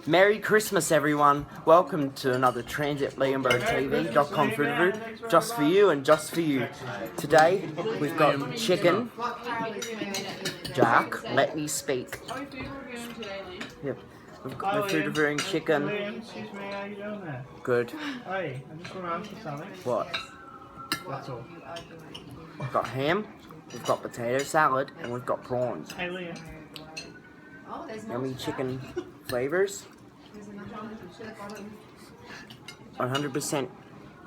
Merry Christmas, everyone. Welcome to another TransitLiamBroTV.com food review, just for you and just for you. Today, we've got chicken. Jack, let me speak. Yep. We've got the food reviewing chicken. Liam, excuse me, how you doing there? Good. Hey, I just want to ask you something. What? That's all. We've got ham, we've got potato salad, and we've got prawns. Hey, Liam. Yummy chicken flavors. 100%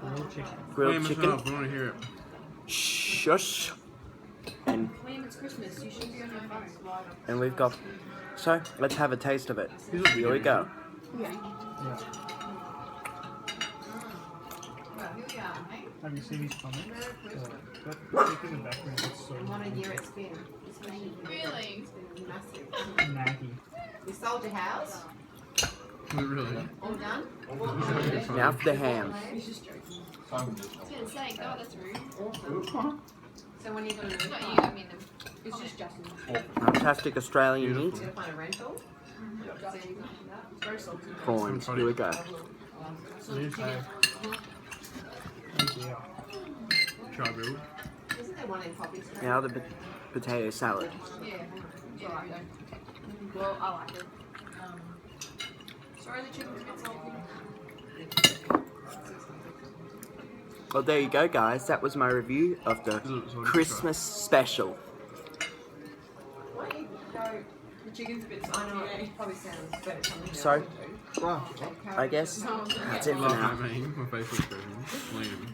Grilled chicken. grilled Liam, chicken. I want to hear it. Shush. And Liam, it's Christmas. You should be on your phone. and we've got. So let's have a taste of it. Here we go. Yeah. Here we are, mate. Have you seen his comments? That chicken in the background is so What a year it's been. It's been Really? massive. naggy. You sold your house? Really? All done? Now for the ham. I was gonna say, God, that's rude. So when are you going to It's move? not you, I mean them. It's just Justin. Fantastic Australian meat. You're going to find a rental? Very salty. Prawns. Here we go. Liam, hey. Yeah. Try grilled. Isn't there one in Poppy Street? Now the potato salad. Yeah. It's alright though. Well, I like it. Sorry, the chicken's a bit salty. Well, there you go, guys. That was my review of the Christmas special. Why don't you go? The chicken's a bit salty. I know, it probably sounds better coming So, Wow. I guess that's it for now. My facial expression. Liam.